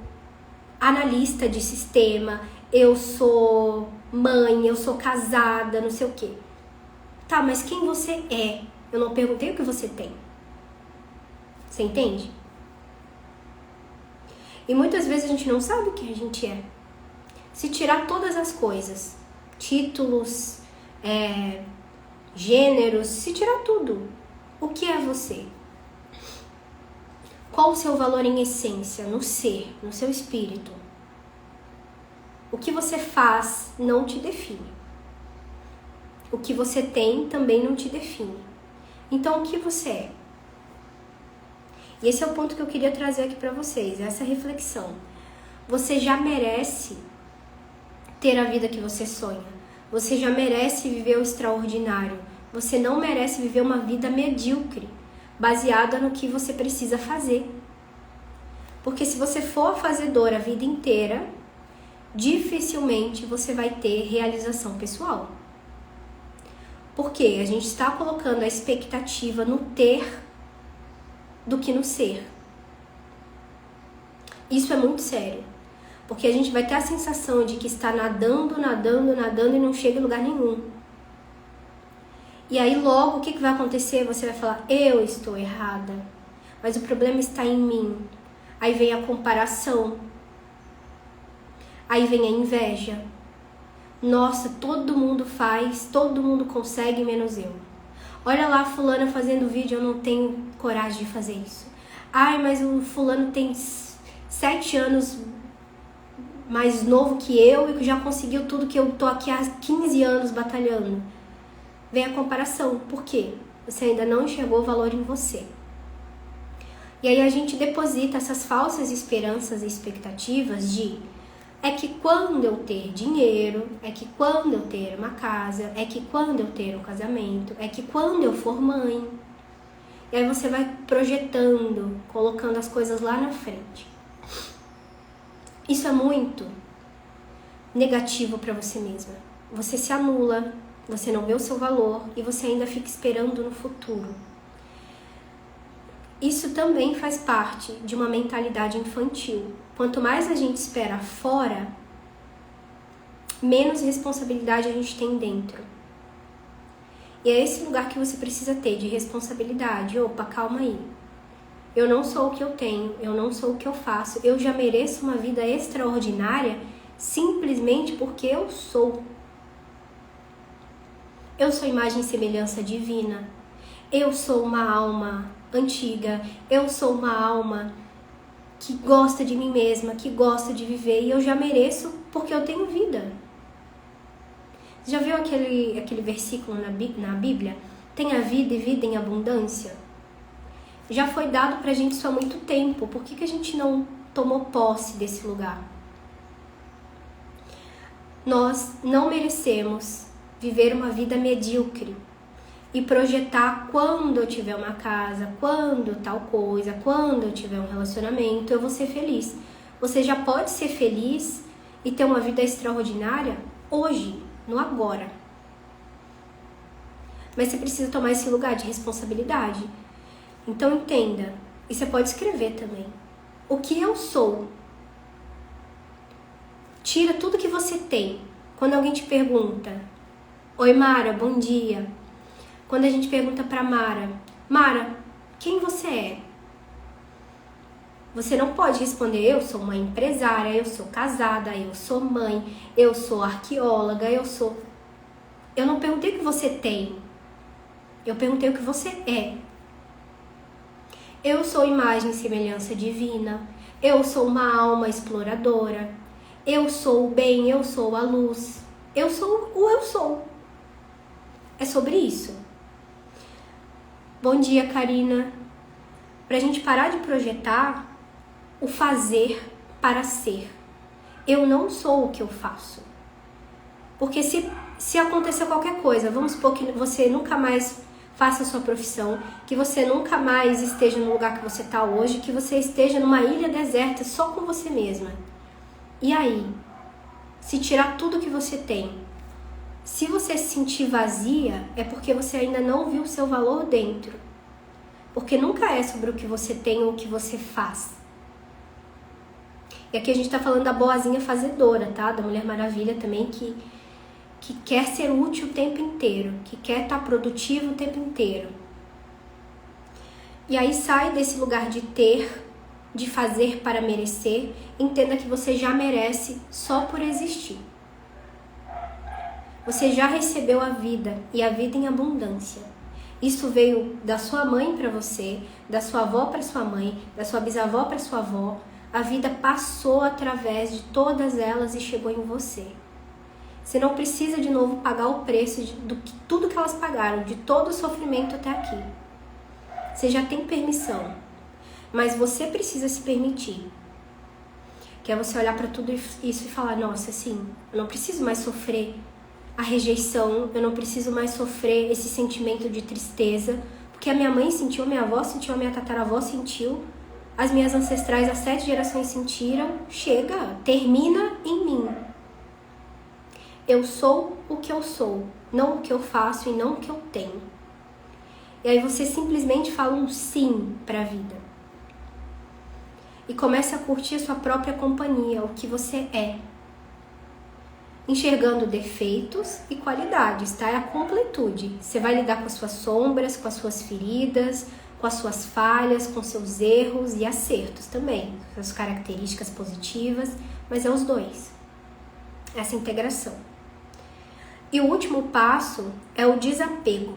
analista de sistema, eu sou mãe, eu sou casada, não sei o quê. Tá, mas quem você é? Eu não perguntei o que você tem. Você entende? E muitas vezes a gente não sabe o que a gente é. Se tirar todas as coisas, títulos, gêneros, se tirar tudo, o que é você? Qual o seu valor em essência, no ser, no seu espírito? O que você faz não te define. O que você tem também não te define. Então, o que você é? E esse é o ponto que eu queria trazer aqui para vocês, essa reflexão. Você já merece ter a vida que você sonha. Você já merece viver o extraordinário. Você não merece viver uma vida medíocre, baseada no que você precisa fazer. Porque se você for fazedor a vida inteira, dificilmente você vai ter realização pessoal. Porque a gente está colocando a expectativa no ter do que no ser. Isso é muito sério. Porque a gente vai ter a sensação de que está nadando e não chega em lugar nenhum. E aí logo o que vai acontecer? Você vai falar, eu estou errada. Mas o problema está em mim. Aí vem a comparação. Aí vem a inveja. Nossa, todo mundo faz, todo mundo consegue, menos eu. Olha lá a fulana fazendo vídeo, eu não tenho coragem de fazer isso. Ai, mas o fulano tem 7 anos mais novo que eu e já conseguiu tudo que eu tô aqui há 15 anos batalhando. Vem a comparação. Por quê? Você ainda não enxergou o valor em você. E aí a gente deposita essas falsas esperanças e expectativas de é que quando eu ter dinheiro, é que quando eu ter uma casa, é que quando eu ter um casamento, é que quando eu for mãe. E aí você vai projetando, colocando as coisas lá na frente. Isso é muito negativo para você mesma. Você se anula, você não vê o seu valor e você ainda fica esperando no futuro. Isso também faz parte de uma mentalidade infantil. Quanto mais a gente espera fora, menos responsabilidade a gente tem dentro. E é esse lugar que você precisa ter de responsabilidade. Opa, calma aí. Eu não sou o que eu tenho, eu não sou o que eu faço. Eu já mereço uma vida extraordinária simplesmente porque eu sou. Eu sou imagem e semelhança divina. Eu sou uma alma antiga. Eu sou uma alma que gosta de mim mesma, que gosta de viver. E eu já mereço porque eu tenho vida. Já viu aquele versículo na Bíblia? Tenha vida e vida em abundância. Já foi dado pra gente isso há muito tempo. Por que a gente não tomou posse desse lugar? Nós não merecemos viver uma vida medíocre e projetar quando eu tiver uma casa, quando tal coisa, quando eu tiver um relacionamento, eu vou ser feliz. Você já pode ser feliz e ter uma vida extraordinária hoje, no agora. Mas você precisa tomar esse lugar de responsabilidade. Então entenda, e você pode escrever também. O que eu sou? Tira tudo que você tem. Quando alguém te pergunta, oi Mara, bom dia. Quando a gente pergunta pra Mara, Mara, quem você é? Você não pode responder, eu sou uma empresária, eu sou casada, eu sou mãe, eu sou arqueóloga, eu não perguntei o que você tem. Eu perguntei o que você é. Eu sou imagem e semelhança divina. Eu sou uma alma exploradora. Eu sou o bem, eu sou a luz. Eu sou o eu sou. É sobre isso. Bom dia, Karina. Pra gente parar de projetar o fazer para ser. Eu não sou o que eu faço. Porque se acontecer qualquer coisa, vamos supor que você nunca mais faça a sua profissão, que você nunca mais esteja no lugar que você está hoje, que você esteja numa ilha deserta só com você mesma. E aí? Se tirar tudo que você tem, se você se sentir vazia, é porque você ainda não viu o seu valor dentro. Porque nunca é sobre o que você tem ou o que você faz. E aqui a gente tá falando da boazinha fazedora, tá? Da Mulher Maravilha também, que quer ser útil o tempo inteiro, que quer estar produtivo o tempo inteiro. E aí sai desse lugar de ter, de fazer para merecer, entenda que você já merece só por existir. Você já recebeu a vida, e a vida em abundância. Isso veio da sua mãe para você, da sua avó para sua mãe, da sua bisavó para sua avó. A vida passou através de todas elas e chegou em você. Você não precisa de novo pagar o preço de tudo que elas pagaram, de todo o sofrimento até aqui. Você já tem permissão, mas você precisa se permitir. Que é você olhar para tudo isso e falar, nossa, assim, eu não preciso mais sofrer a rejeição, eu não preciso mais sofrer esse sentimento de tristeza, porque a minha mãe sentiu, a minha avó sentiu, a minha tataravó sentiu, as minhas ancestrais, as 7 gerações sentiram. Chega, termina em mim. Eu sou o que eu sou, não o que eu faço e não o que eu tenho. E aí você simplesmente fala um sim para a vida. E começa a curtir a sua própria companhia, o que você é. Enxergando defeitos e qualidades, tá? É a completude. Você vai lidar com as suas sombras, com as suas feridas, com as suas falhas, com seus erros e acertos também. As características positivas, mas é os dois. Essa integração. E o último passo é o desapego.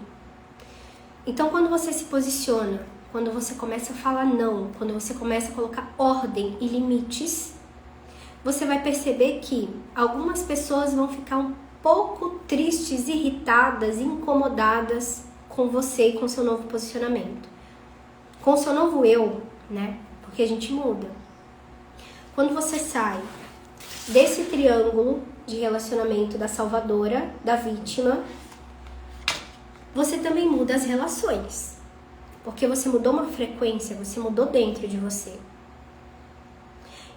Então, quando você se posiciona, quando você começa a falar não, quando você começa a colocar ordem e limites, você vai perceber que algumas pessoas vão ficar um pouco tristes, irritadas, incomodadas com você e com seu novo posicionamento. Com o seu novo eu, né? Porque a gente muda. Quando você sai desse triângulo de relacionamento da salvadora, da vítima, você também muda as relações. Porque você mudou uma frequência, você mudou dentro de você.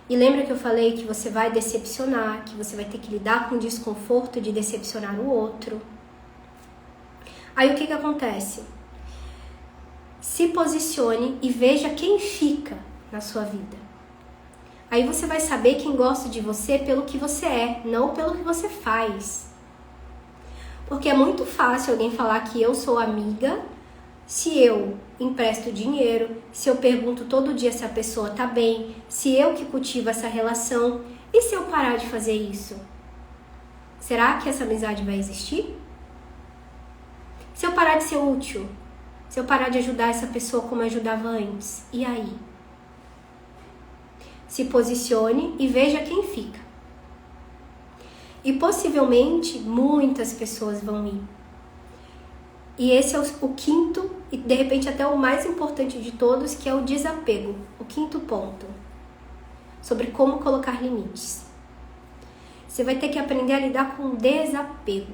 E lembra que eu falei que você vai decepcionar, que você vai ter que lidar com o desconforto de decepcionar o outro. Aí o que acontece? Se posicione e veja quem fica na sua vida. Aí você vai saber quem gosta de você pelo que você é, não pelo que você faz. Porque é muito fácil alguém falar que eu sou amiga se eu empresto dinheiro, se eu pergunto todo dia se a pessoa tá bem, se eu que cultivo essa relação. E se eu parar de fazer isso? Será que essa amizade vai existir? Se eu parar de ser útil, se eu parar de ajudar essa pessoa como eu ajudava antes, e aí? Se posicione e veja quem fica. E possivelmente muitas pessoas vão ir. E esse é o quinto e de repente até o mais importante de todos, que é o desapego. O quinto ponto. Sobre como colocar limites. Você vai ter que aprender a lidar com desapego.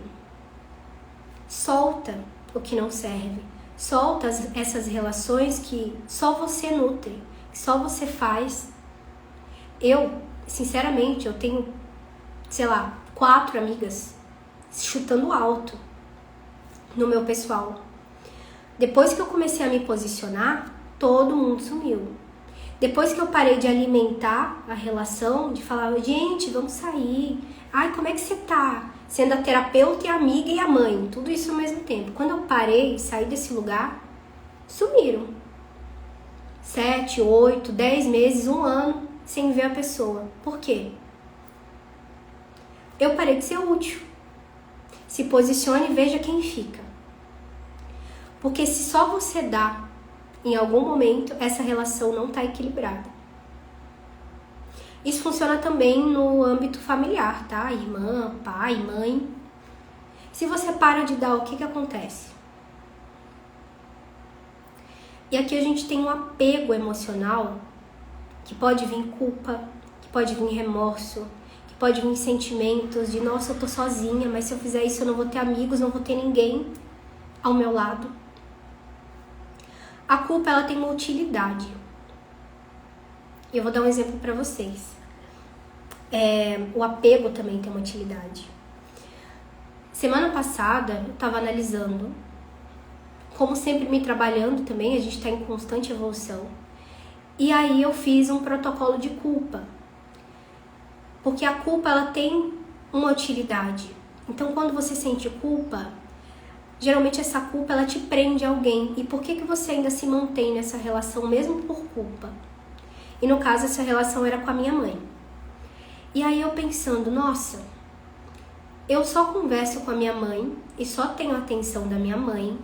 Solta o que não serve. Solta essas relações que só você nutre, que só você faz. Eu, sinceramente, eu tenho, 4 amigas chutando alto no meu pessoal. Depois que eu comecei a me posicionar, todo mundo sumiu. Depois que eu parei de alimentar a relação, de falar, gente, vamos sair. Ai, como é que você tá? Sendo a terapeuta e a amiga e a mãe, tudo isso ao mesmo tempo. Quando eu parei, saí desse lugar, sumiram. 7, 8, 10 meses, 1 ano sem ver a pessoa. Por quê? Eu parei de ser útil. Se posicione e veja quem fica. Porque se só você dá, em algum momento, essa relação não está equilibrada. Isso funciona também no âmbito familiar, tá? Irmã, pai, mãe. Se você para de dar, o que acontece? E aqui a gente tem um apego emocional, que pode vir culpa, que pode vir remorso, que pode vir sentimentos de, nossa, eu tô sozinha, mas se eu fizer isso eu não vou ter amigos, não vou ter ninguém ao meu lado. A culpa, ela tem uma utilidade. E eu vou dar um exemplo para vocês. O apego também tem uma utilidade. Semana passada, eu estava analisando, como sempre me trabalhando também, a gente está em constante evolução. E aí eu fiz um protocolo de culpa. Porque a culpa, ela tem uma utilidade. Então, quando você sente culpa, geralmente essa culpa, ela te prende a alguém. E por que você ainda se mantém nessa relação, mesmo por culpa? E no caso, essa relação era com a minha mãe. E aí eu pensando, nossa, eu só converso com a minha mãe e só tenho a atenção da minha mãe.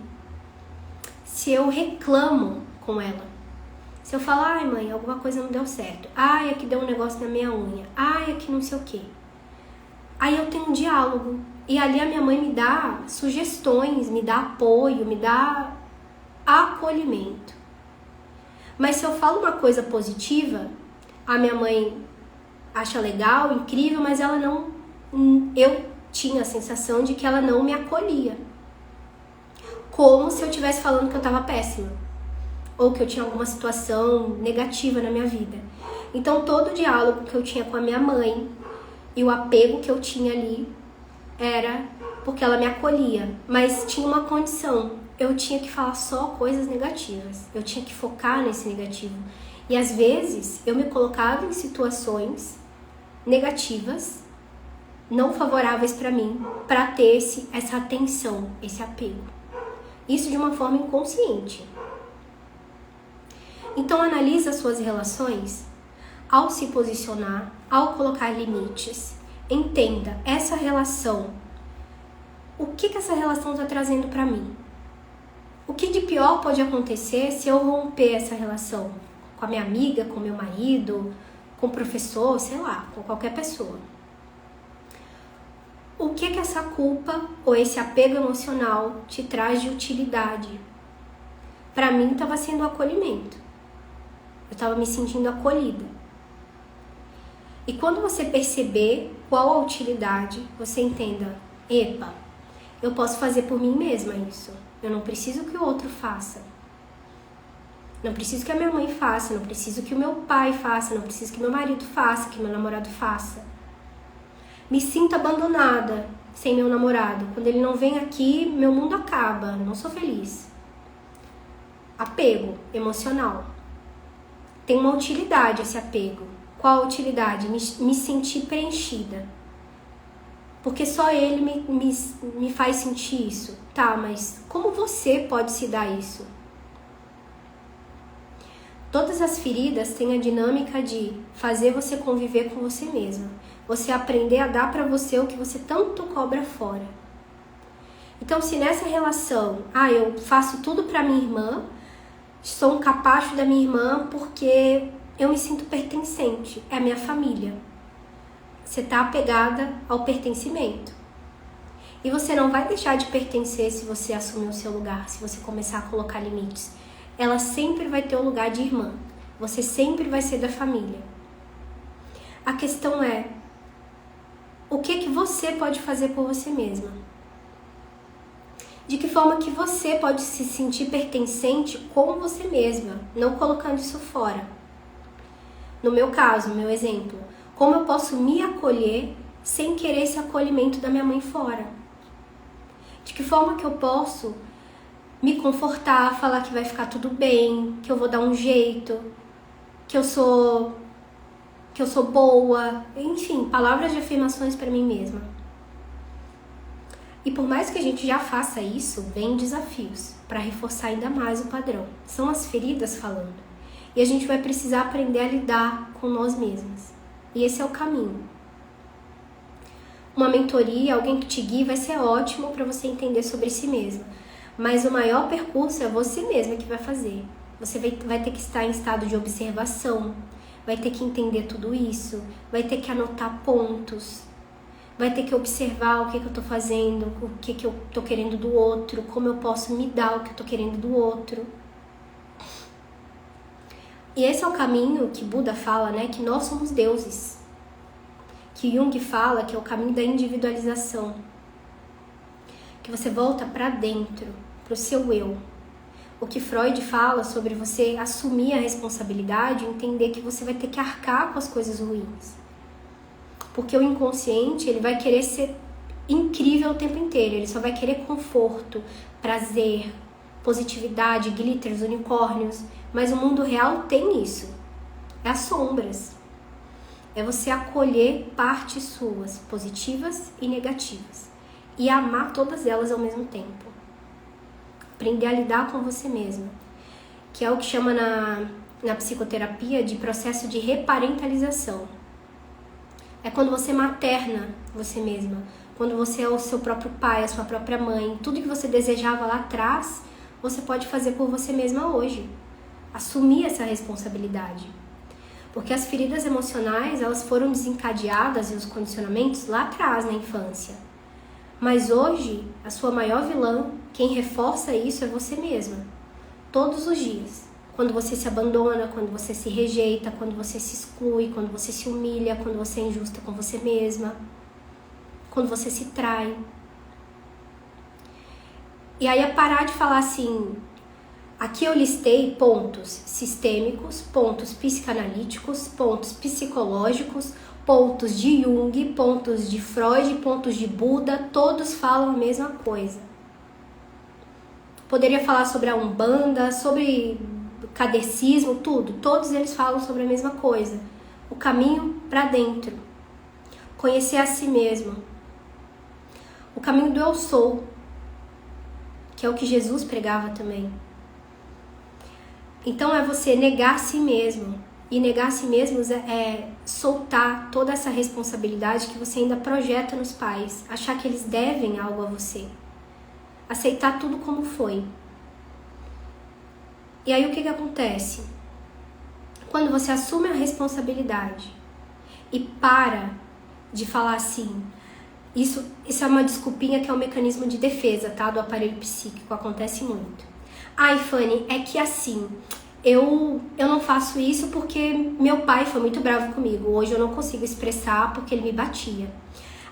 se eu reclamo com ela. Se eu falar, ai mãe, alguma coisa não deu certo. Ai, aqui deu um negócio na minha unha. Ai, aqui não sei o quê. Aí eu tenho um diálogo. E ali a minha mãe me dá sugestões, me dá apoio, me dá acolhimento. Mas se eu falo uma coisa positiva, a minha mãe acha legal, incrível, mas ela não... Eu tinha a sensação de que ela não me acolhia. Como se eu estivesse falando que eu estava péssima. Ou que eu tinha alguma situação negativa na minha vida. Então todo o diálogo que eu tinha com a minha mãe e o apego que eu tinha ali era porque ela me acolhia. Mas tinha uma condição. Eu tinha que falar só coisas negativas. Eu tinha que focar nesse negativo. E às vezes eu me colocava em situações negativas, não favoráveis para mim, para ter essa atenção, esse apego. Isso de uma forma inconsciente. Então analisa as suas relações ao se posicionar, ao colocar limites. Entenda essa relação. O que essa relação está trazendo para mim? O que de pior pode acontecer se eu romper essa relação com a minha amiga, com meu marido, com o professor, sei lá, com qualquer pessoa? O que essa culpa ou esse apego emocional te traz de utilidade? Para mim estava sendo um acolhimento. Eu estava me sentindo acolhida. E quando você perceber qual a utilidade, você entenda, epa, eu posso fazer por mim mesma isso. Eu não preciso que o outro faça. Não preciso que a minha mãe faça, não preciso que o meu pai faça, não preciso que meu marido faça, que meu namorado faça. Me sinto abandonada sem meu namorado. Quando ele não vem aqui, meu mundo acaba, não sou feliz. Apego emocional. Tem uma utilidade esse apego. Qual a utilidade? Me sentir preenchida. Porque só ele me faz sentir isso. Tá, mas como você pode se dar isso? Todas as feridas têm a dinâmica de fazer você conviver com você mesma. Você aprender a dar pra você o que você tanto cobra fora. Então, se nessa relação, eu faço tudo pra minha irmã, sou um capacho da minha irmã porque eu me sinto pertencente, é a minha família. Você tá apegada ao pertencimento. E você não vai deixar de pertencer se você assumir o seu lugar, se você começar a colocar limites. Ela sempre vai ter o lugar de irmã. Você sempre vai ser da família. A questão é, o que você pode fazer por você mesma? De que forma que você pode se sentir pertencente com você mesma, não colocando isso fora? No meu caso, meu exemplo, como eu posso me acolher sem querer esse acolhimento da minha mãe fora? De que forma que eu posso me confortar, falar que vai ficar tudo bem, que eu vou dar um jeito, que eu sou boa, enfim, palavras de afirmações para mim mesma. E por mais que a gente já faça isso, vem desafios para reforçar ainda mais o padrão. São as feridas falando. E a gente vai precisar aprender a lidar com nós mesmas. E esse é o caminho. Uma mentoria, alguém que te guie, vai ser ótimo para você entender sobre si mesma. Mas o maior percurso é você mesma que vai fazer. Você vai ter que estar em estado de observação, vai ter que entender tudo isso, vai ter que anotar pontos, vai ter que observar o que eu estou fazendo, o que eu estou querendo do outro, como eu posso me dar o que eu estou querendo do outro. E esse é o caminho que Buda fala, né? Que nós somos deuses. Que Jung fala que é o caminho da individualização. Que você volta para dentro, para o seu eu. O que Freud fala sobre você assumir a responsabilidade, entender que você vai ter que arcar com as coisas ruins. Porque o inconsciente, ele vai querer ser incrível o tempo inteiro. Ele só vai querer conforto, prazer, positividade, glitters, unicórnios. Mas o mundo real tem isso. É as sombras. É você acolher partes suas, positivas e negativas. E amar todas elas ao mesmo tempo. Aprender a lidar com você mesma. Que é o que chama na psicoterapia de processo de reparentalização. É quando você materna você mesma. Quando você é o seu próprio pai, a sua própria mãe. Tudo que você desejava lá atrás, você pode fazer por você mesma hoje. Assumir essa responsabilidade. Porque as feridas emocionais, elas foram desencadeadas e os condicionamentos lá atrás, na infância. Mas hoje, a sua maior vilã, quem reforça isso é você mesma. Todos os dias. Quando você se abandona, quando você se rejeita, quando você se exclui, quando você se humilha, quando você é injusta com você mesma, quando você se trai. E aí é parar de falar assim, aqui eu listei pontos sistêmicos, pontos psicanalíticos, pontos psicológicos, pontos de Jung, pontos de Freud, pontos de Buda, todos falam a mesma coisa. Poderia falar sobre a Umbanda, sobre catecismo, tudo. Todos eles falam sobre a mesma coisa. O caminho para dentro. Conhecer a si mesmo. O caminho do eu sou, que é o que Jesus pregava também. Então é você negar a si mesmo. E negar a si mesmo é soltar toda essa responsabilidade que você ainda projeta nos pais. Achar que eles devem algo a você. Aceitar tudo como foi. E aí o que acontece? Quando você assume a responsabilidade e para de falar assim, isso é uma desculpinha que é um mecanismo de defesa, tá? Do aparelho psíquico, acontece muito. Ai, Fanny, é que assim, eu não faço isso porque meu pai foi muito bravo comigo. Hoje eu não consigo expressar porque ele me batia.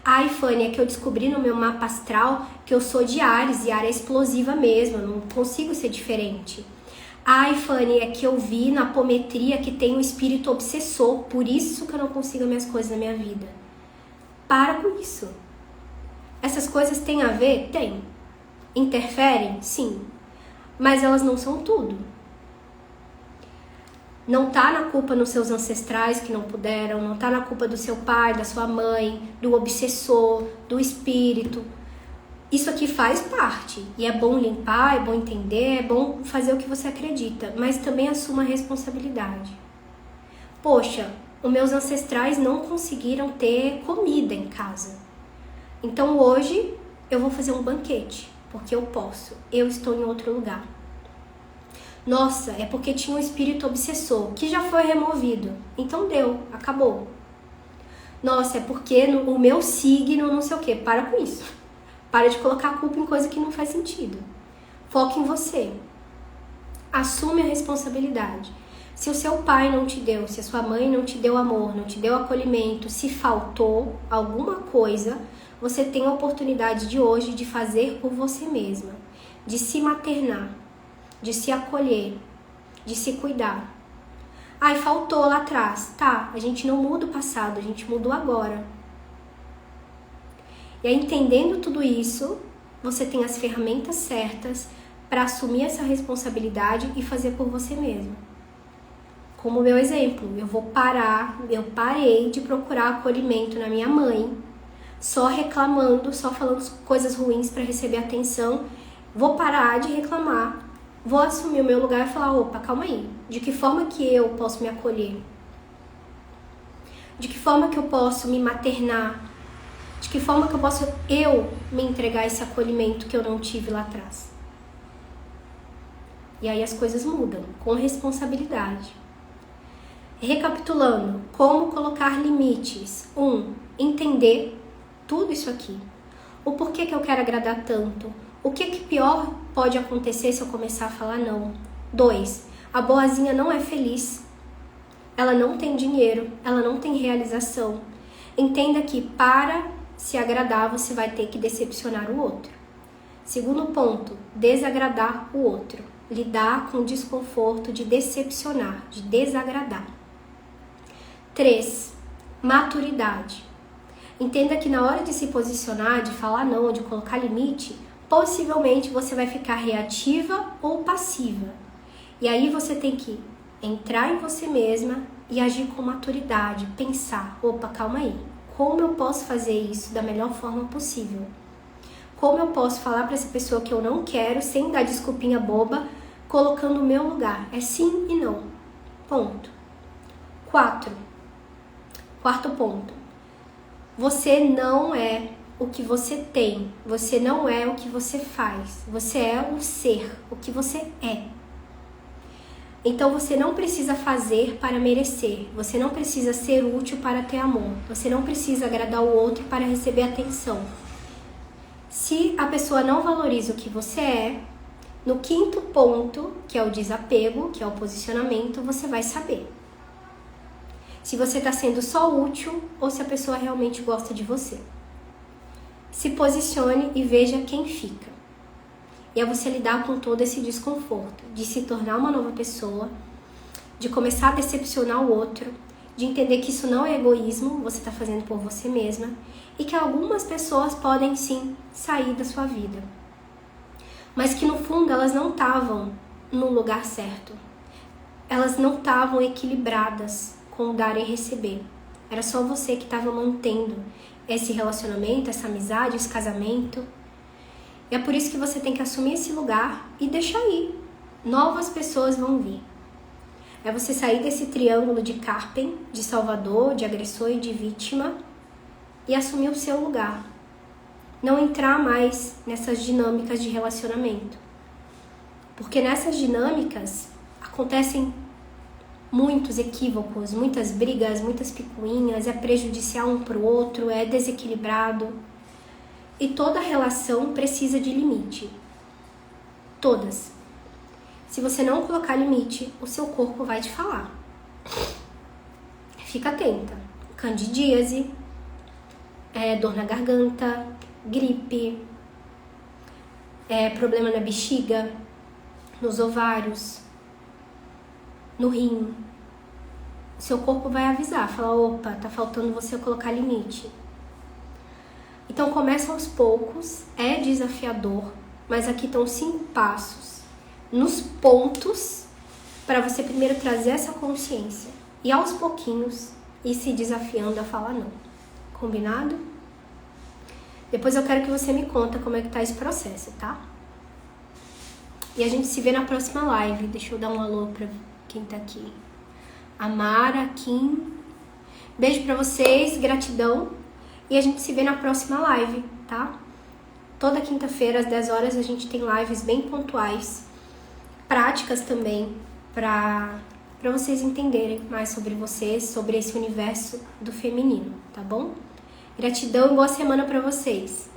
Ai, Fanny, é que eu descobri no meu mapa astral que eu sou de Áries e Área é explosiva mesmo, eu não consigo ser diferente. Ai, Fanny, é que eu vi na apometria que tem um espírito obsessor, por isso que eu não consigo as minhas coisas na minha vida. Para com isso. Essas coisas têm a ver? Tem. Interferem? Sim. Mas elas não são tudo. Não tá na culpa nos seus ancestrais que não puderam, não tá na culpa do seu pai, da sua mãe, do obsessor, do espírito. Isso aqui faz parte, e é bom limpar, é bom entender, é bom fazer o que você acredita, mas também assuma a responsabilidade. Poxa, os meus ancestrais não conseguiram ter comida em casa. Então hoje eu vou fazer um banquete, porque eu posso, eu estou em outro lugar. Nossa, é porque tinha um espírito obsessor, que já foi removido, então deu, acabou. Nossa, é porque o meu signo não sei o que, para com isso. Para de colocar a culpa em coisa que não faz sentido. Foca em você. Assume a responsabilidade. Se o seu pai não te deu, se a sua mãe não te deu amor, não te deu acolhimento, se faltou alguma coisa, você tem a oportunidade de hoje de fazer por você mesma. De se maternar, de se acolher, de se cuidar. Ai, faltou lá atrás. Tá, a gente não muda o passado, a gente muda o agora. E aí, entendendo tudo isso, você tem as ferramentas certas para assumir essa responsabilidade e fazer por você mesmo. Como o meu exemplo, eu parei de procurar acolhimento na minha mãe, só reclamando, só falando coisas ruins para receber atenção. Vou parar de reclamar, vou assumir o meu lugar e falar, opa, calma aí, de que forma que eu posso me acolher? De que forma que eu posso me maternar? De que forma que eu posso me entregar esse acolhimento que eu não tive lá atrás? E aí as coisas mudam, com responsabilidade. Recapitulando, como colocar limites. 1. Entender tudo isso aqui. O porquê que eu quero agradar tanto. O que pior pode acontecer se eu começar a falar não. 2. A boazinha não é feliz. Ela não tem dinheiro, ela não tem realização. Entenda que para se agradar, você vai ter que decepcionar o outro. Segundo ponto, desagradar o outro. Lidar com o desconforto de decepcionar, de desagradar. 3. Maturidade. Entenda que na hora de se posicionar, de falar não, de colocar limite, possivelmente você vai ficar reativa ou passiva. E aí você tem que entrar em você mesma e agir com maturidade, pensar, opa, calma aí. Como eu posso fazer isso da melhor forma possível? Como eu posso falar para essa pessoa que eu não quero sem dar desculpinha boba, colocando o meu lugar? É sim e não. Ponto. 4. Quarto ponto. Você não é o que você tem, você não é o que você faz, você é o ser, o que você é. Então você não precisa fazer para merecer, você não precisa ser útil para ter amor, você não precisa agradar o outro para receber atenção. Se a pessoa não valoriza o que você é, no quinto ponto, que é o desapego, que é o posicionamento, você vai saber se você está sendo só útil ou se a pessoa realmente gosta de você. Se posicione e veja quem fica. E é você lidar com todo esse desconforto, de se tornar uma nova pessoa, de começar a decepcionar o outro, de entender que isso não é egoísmo, você está fazendo por você mesma, e que algumas pessoas podem sim sair da sua vida. Mas que no fundo elas não estavam no lugar certo. Elas não estavam equilibradas com o dar e receber. Era só você que estava mantendo esse relacionamento, essa amizade, esse casamento. E é por isso que você tem que assumir esse lugar e deixar ir. Novas pessoas vão vir. É você sair desse triângulo de Karpen, de salvador, de agressor e de vítima, e assumir o seu lugar. Não entrar mais nessas dinâmicas de relacionamento. Porque nessas dinâmicas acontecem muitos equívocos, muitas brigas, muitas picuinhas, é prejudicial um pro outro, é desequilibrado. E toda relação precisa de limite. Todas. Se você não colocar limite, o seu corpo vai te falar. Fica atenta. Candidíase, dor na garganta, gripe, problema na bexiga, nos ovários, no rim. O seu corpo vai avisar, falar, opa, tá faltando você colocar limite. Então começa aos poucos, é desafiador, mas aqui estão 5 passos nos pontos para você primeiro trazer essa consciência e aos pouquinhos ir se desafiando a falar não. Combinado? Depois eu quero que você me conta como é que tá esse processo, tá? E a gente se vê na próxima live. Deixa eu dar um alô pra quem tá aqui. Amara, Kim. Beijo pra vocês, gratidão. E a gente se vê na próxima live, tá? Toda quinta-feira, às 10 horas, a gente tem lives bem pontuais. Práticas também, pra vocês entenderem mais sobre vocês, sobre esse universo do feminino, tá bom? Gratidão e boa semana pra vocês.